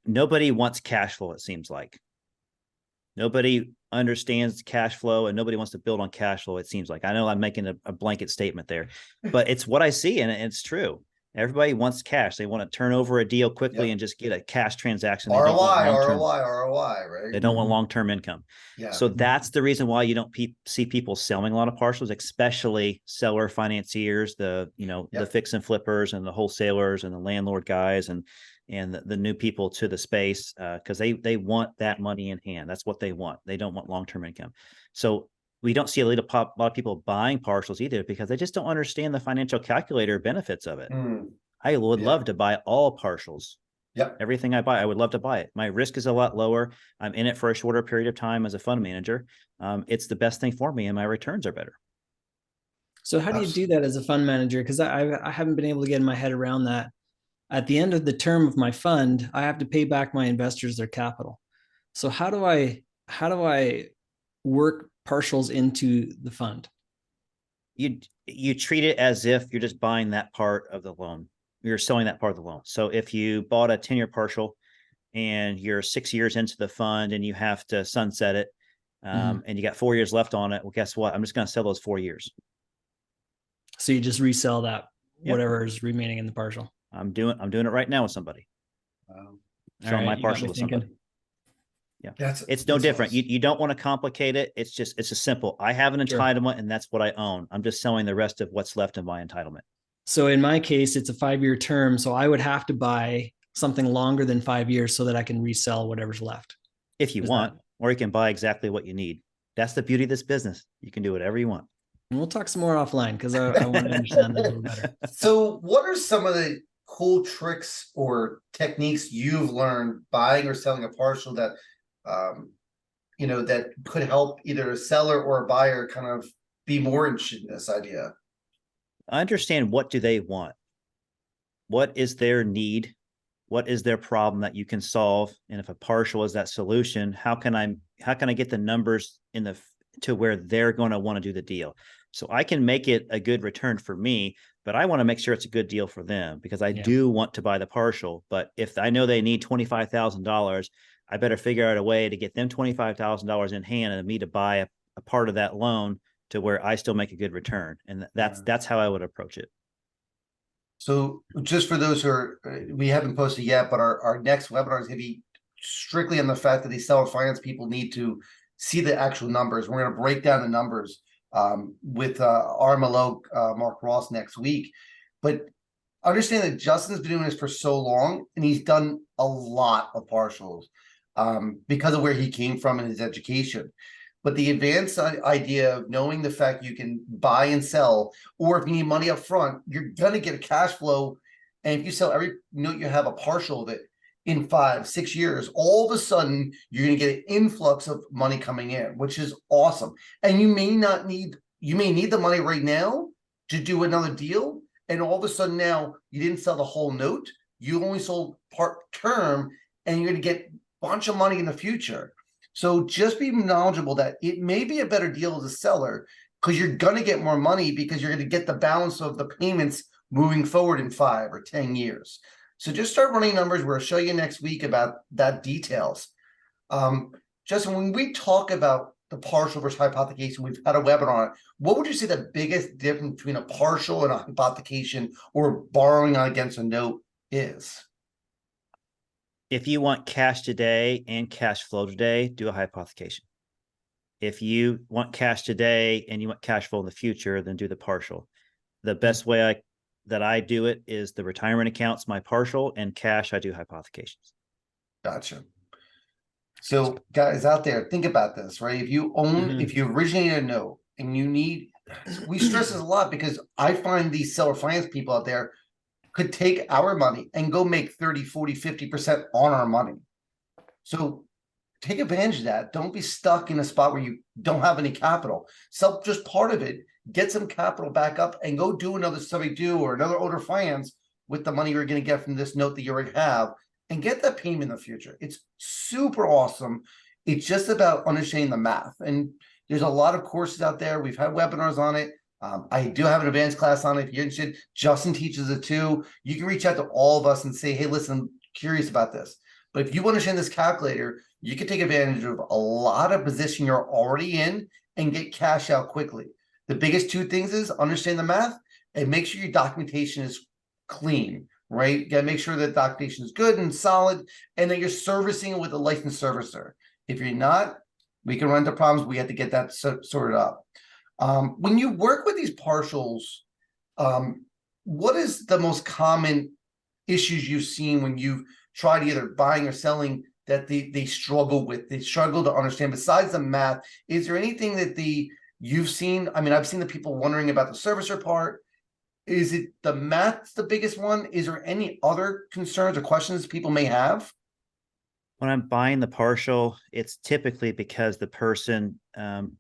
Nobody wants cash flow, it seems like. Nobody understands cash flow, and nobody wants to build on cash flow, it seems like. I know I'm making a blanket statement there, but it's what I see, and it's true. Everybody wants cash. They want to turn over a deal quickly and just get a cash transaction. They don't want long-term, ROI, right? They don't want long-term income. Yeah. So that's the reason why you don't see people selling a lot of partials, especially seller financiers, the fix and flippers and the wholesalers and the landlord guys and the new people to the space, because they want that money in hand. That's what they want. They don't want long-term income. So we don't see a lot of people buying partials either, because they just don't understand the financial calculator benefits of it. I would love to buy all partials. Yep. Everything I buy, I would love to buy it. My risk is a lot lower. I'm in it for a shorter period of time as a fund manager. It's the best thing for me, and my returns are better. So how do you do that as a fund manager? Because I haven't been able to get in my head around that. At the end of the term of my fund, I have to pay back my investors their capital. So how do I work partials into the fund? You treat it as if you're just buying that part of the loan. You're selling that part of the loan. So if you bought a 10-year partial and you're 6 years into the fund and you have to sunset it, and you got 4 years left on it, well, guess what? I'm just going to sell those 4 years. So you just resell that, whatever is remaining in the partial. I'm doing it right now with somebody. Selling my partial with somebody. Yeah, it's no different. Awesome. You don't want to complicate it. It's just simple. I have an entitlement, and that's what I own. I'm just selling the rest of what's left of my entitlement. So in my case, it's a 5-year term. So I would have to buy something longer than 5 years so that I can resell whatever's left. If you want, or you can buy exactly what you need. That's the beauty of this business. You can do whatever you want. And we'll talk some more offline, because I want to understand that a little better. So what are some of the cool tricks or techniques you've learned buying or selling a partial that, that could help either a seller or a buyer kind of be more interested in this idea? Understand, what do they want? What is their need? What is their problem that you can solve? And if a partial is that solution, how can I get the numbers to where they're going to want to do the deal? So I can make it a good return for me, but I want to make sure it's a good deal for them, because I do want to buy the partial. But if I know they need $25,000, I better figure out a way to get them $25,000 in hand and me to buy a part of that loan to where I still make a good return. And that's how I would approach it. So just for those who we haven't posted yet, but our next webinar is going to be strictly on the fact that these seller finance people need to see the actual numbers. We're going to break down the numbers with our MLO, Mark Ross, next week. But understand that Justin's been doing this for so long, and he's done a lot of partials because of where he came from in his education. But the advanced idea of knowing the fact you can buy and sell, or if you need money up front, you're going to get a cash flow. And if you sell every note you have a partial of it in 5-6 years, all of a sudden you're going to get an influx of money coming in, which is awesome. And you may need the money right now to do another deal. And all of a sudden now you didn't sell the whole note. You only sold part term, and you're going to get a bunch of money in the future. So just be knowledgeable that it may be a better deal as a seller, because you're going to get more money, because you're going to get the balance of the payments moving forward in 5 or 10 years. So just start running numbers. We'll show you next week about that details. Justin, when we talk about the partial versus hypothecation, we've had a webinar on it. What would you say the biggest difference between a partial and a hypothecation, or borrowing against a note, is? If you want cash today and cash flow today, do a hypothecation. If you want cash today and you want cash flow in the future, then do the partial. The best way that I do it is the retirement accounts, my partial, and cash, I do hypothecations. Gotcha. So guys out there, think about this, right? If you own, if you originate a note and you need, we stress this a lot because I find these seller finance people out there could take our money and go make 30, 40, 50% on our money. So take advantage of that. Don't be stuck in a spot where you don't have any capital. Sell just part of it, get some capital back up and go do another study do or another order finance with the money you're going to get from this note that you already have and get that payment in the future. It's super awesome. It's just about understanding the math. And there's a lot of courses out there. We've had webinars on it. I do have an advanced class on it. If you're interested, Justin teaches it too. You can reach out to all of us and say, hey, listen, I'm curious about this. But if you understand this calculator, you can take advantage of a lot of position you're already in and get cash out quickly. The biggest two things is understand the math and make sure your documentation is clean, right? You got to make sure that documentation is good and solid and that you're servicing it with a licensed servicer. If you're not, we can run into problems. We have to get that sorted up. When you work with these partials, what is the most common issues you've seen when you've tried either buying or selling that they struggle with? They struggle to understand. Besides the math, is there anything that you've seen? I mean, I've seen the people wondering about the servicer part. Is it the math's the biggest one? Is there any other concerns or questions people may have? When I'm buying the partial, it's typically because the person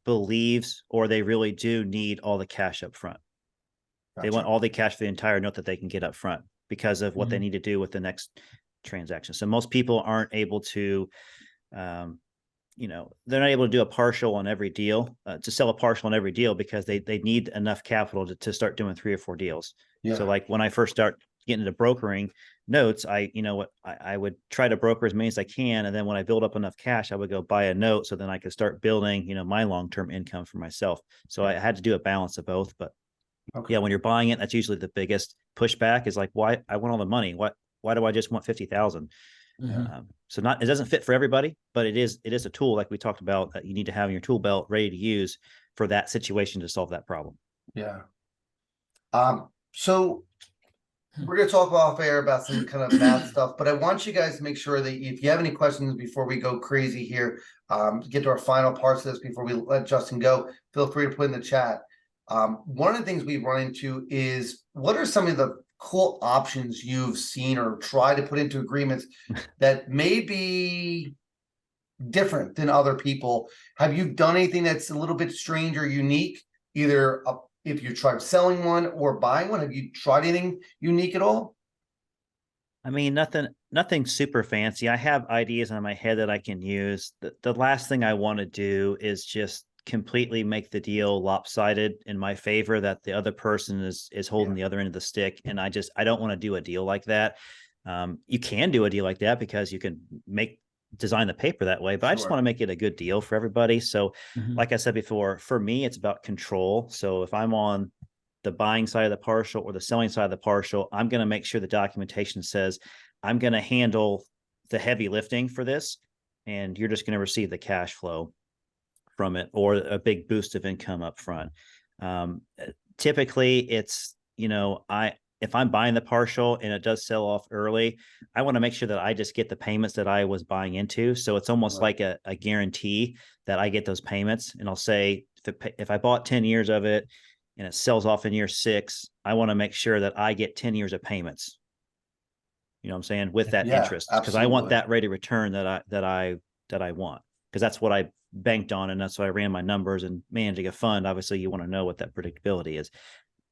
believes or they really do need all the cash up front. Gotcha. They want all the cash for the entire note that they can get up front because of what they need to do with the next transaction. So most people aren't able to, they're not able to do a partial on every deal, to sell a partial on every deal because they need enough capital to start doing 3 or 4 deals. Yeah. So like when I first start getting into brokering notes, I would try to broker as many as I can. And then when I build up enough cash, I would go buy a note. So then I could start building, my long-term income for myself. So I had to do a balance of both, but yeah, when you're buying it, that's usually the biggest pushback is like, why I want all the money? Why do I just want 50,000? So it doesn't fit for everybody, but it is a tool like we talked about that you need to have in your tool belt ready to use for that situation to solve that problem. Yeah. So we're going to talk off air about some kind of math stuff, but I want you guys to make sure that if you have any questions before we go crazy here, get to our final parts of this before we let Justin go, feel free to put in the chat. One of the things we run into is what are some of the cool options you've seen or tried to put into agreements that may be different than other people? Have you done anything that's a little bit strange or unique, either if you tried selling one or buying one? Have you tried anything unique at all? I mean, nothing super fancy. I have ideas in my head that I can use. The last thing I want to do is just completely make the deal lopsided in my favor, that the other person is holding the other end of the stick. And I don't want to do a deal like that. You can do a deal like that because you can design the paper that way, but I just want to make it a good deal for everybody. So like I said before, for me, it's about control. So if I'm on the buying side of the partial or the selling side of the partial, I'm going to make sure the documentation says I'm going to handle the heavy lifting for this, and you're just going to receive the cash flow from it or a big boost of income up front. Typically it's, if I'm buying the partial and it does sell off early, I want to make sure that I just get the payments that I was buying into. So it's almost like a guarantee that I get those payments. And I'll say, if I bought 10 years of it and it sells off in year 6, I want to make sure that I get 10 years of payments. You know what I'm saying? With that interest, because I want that rate of return that I want, because that's what I banked on. And that's why I ran my numbers. And managing a fund, obviously you want to know what that predictability is.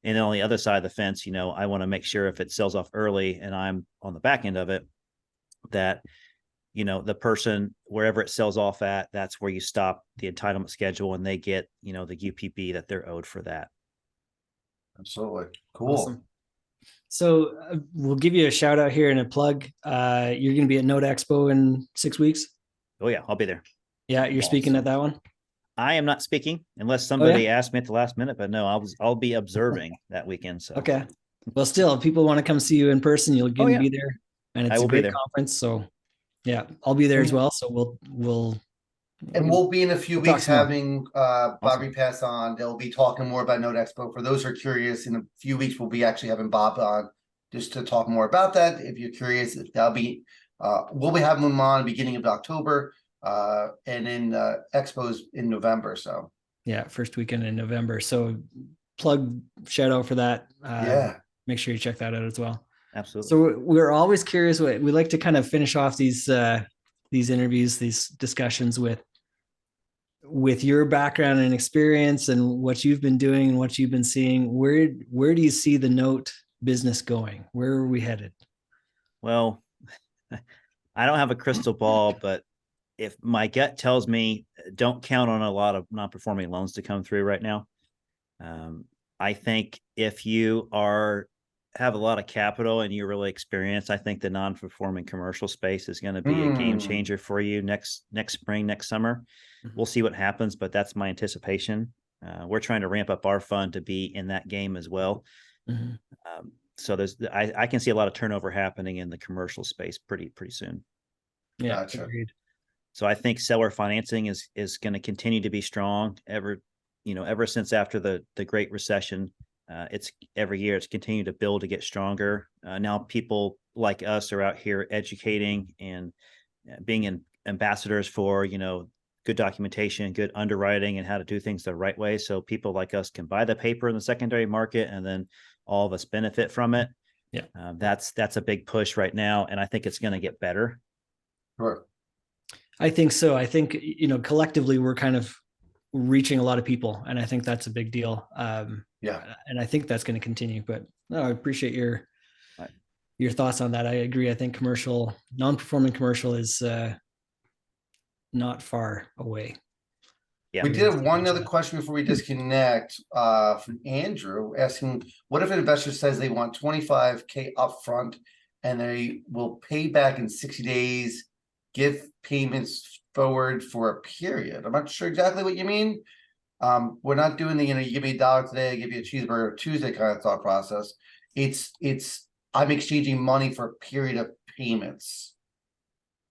And then on the other side of the fence, I want to make sure if it sells off early and I'm on the back end of it, that, the person, wherever it sells off at, that's where you stop the entitlement schedule and they get, the UPB that they're owed for that. Absolutely. Cool. Awesome. So we'll give you a shout out here and a plug. You're going to be at Note Expo in 6 weeks. Oh yeah, I'll be there. Yeah, you're speaking at that one? I am not speaking unless somebody asked me at the last minute, but no, I'll be observing that weekend. So okay. Well, still, if people want to come see you in person, you'll be there, and it's a great conference. So yeah, I'll be there as well. So we'll And we'll be in a few We'll talk weeks some more. having Bobby pass on. They'll be talking more about Node Expo. For those who are curious, in a few weeks we'll be actually having Bob on just to talk more about that. If you're curious, that'll be we'll be having him on beginning of October, and then Expos in November. So Yeah, first weekend in November. So shout out for that. yeah, Make sure you check that out as well. Absolutely. So we're always curious. We like to kind of finish off these interviews, these discussions with your background and experience and what you've been doing and what you've been seeing. Where do you see the note business going? Where are we headed? Well, I don't have a crystal ball, but if my gut tells me don't count on a lot of non-performing loans to come through right now. I think if you have a lot of capital and you're really experienced, I think the non-performing commercial space is going to be a game changer for you next spring, next summer. We'll see what happens, but that's my anticipation. We're trying to ramp up our fund to be in that game as well. So I can see a lot of turnover happening in the commercial space pretty soon. Yeah, gotcha. Agreed. So I think seller financing is going to continue to be strong ever since after the Great Recession. It's every year it's continued to build to get stronger. Now people like us are out here educating and being ambassadors for good documentation, good underwriting, and how to do things the right way. So people like us can buy the paper in the secondary market, and then all of us benefit from it. Yeah, that's a big push right now, and I think it's going to get better. Sure. I think so. I think collectively we're kind of reaching a lot of people, and I think that's a big deal. Yeah, and I think that's going to continue. But no, I appreciate your thoughts on that. I agree. I think non-performing commercial is not far away. Yeah. We did have one other question before we disconnect from Andrew asking, what if an investor says they want $25K upfront and they will pay back in 60 days, give payments forward for a period? I'm not sure exactly what you mean. We're not doing the, you give me $1 today, I give you a cheeseburger Tuesday kind of thought process. It's I'm exchanging money for a period of payments.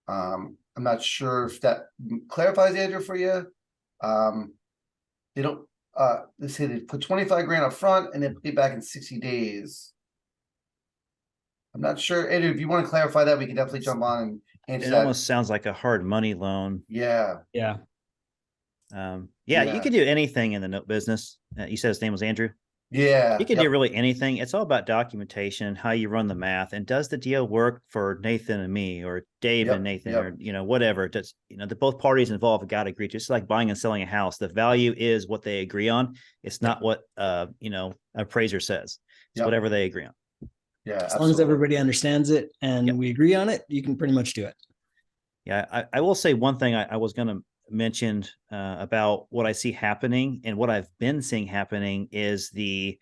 I'm not sure if that clarifies, Andrew, for you. They don't they say they put 25 grand up front and then pay back in 60 days. I'm not sure. Andrew, if you want to clarify that, we can definitely jump on and answer it that. Almost sounds like a hard money loan. Yeah. Yeah, you can do anything in the note business. You said his name was Andrew. Yeah. You can do really anything. It's all about documentation, how you run the math, and does the deal work for Nathan and me, or Dave and Nathan, or whatever. Does the both parties involved got to agree to. It's like buying and selling a house. The value is what they agree on. It's not what appraiser says. It's whatever they agree on. Yeah. As long as everybody understands it and we agree on it, you can pretty much do it. Yeah, I will say one thing I was going to mention about what I see happening and what I've been seeing happening is the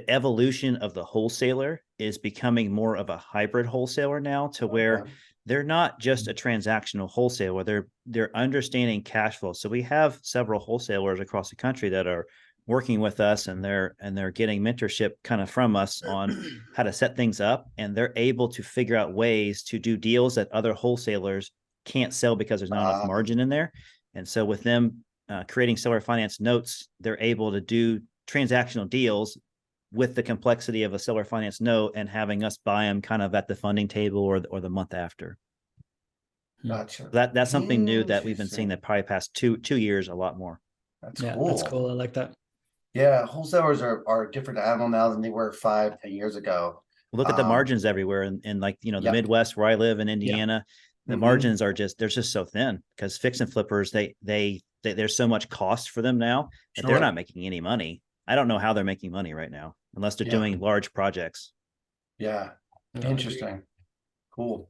evolution of the wholesaler is becoming more of a hybrid wholesaler now, to where they're not just a transactional wholesaler. They're understanding cash flow. So we have several wholesalers across the country that are working with us, and they're getting mentorship kind of from us on how to set things up, and they're able to figure out ways to do deals that other wholesalers can't sell because there's not enough margin in there. And so with them creating seller finance notes, they're able to do transactional deals with the complexity of a seller finance note and having us buy them kind of at the funding table or the month after. Gotcha. That's something new that we've been seeing that probably past two years a lot more. That's cool. That's cool. I like that. Yeah, wholesalers are a different animal now than they were 5-10 years ago. Look at the margins everywhere in like the Midwest where I live in Indiana. The margins are they're just so thin because fix and flippers, there's so much cost for them now that they're not making any money. I don't know how they're making money right now unless they're doing large projects. Yeah. Interesting. Cool.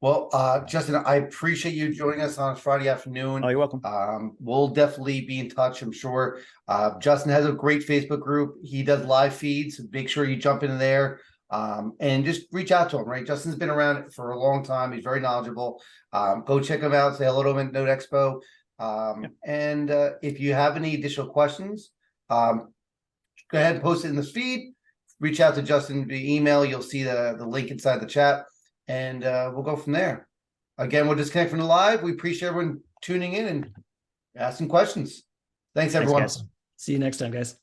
Well, Justin, I appreciate you joining us on Friday afternoon. Oh, you're welcome. We'll definitely be in touch, I'm sure. Justin has a great Facebook group. He does live feeds. Make sure you jump in there. And just reach out to him, right? Justin's been around for a long time. He's very knowledgeable. Go check him out. Say hello to him at Node Expo. And if you have any additional questions, go ahead and post it in the feed. Reach out to Justin via email. You'll see the link inside the chat, and we'll go from there. Again, we'll disconnect from the live. We appreciate everyone tuning in, and asking questions. Thanks, Thanks, everyone. guys. See you next time, guys.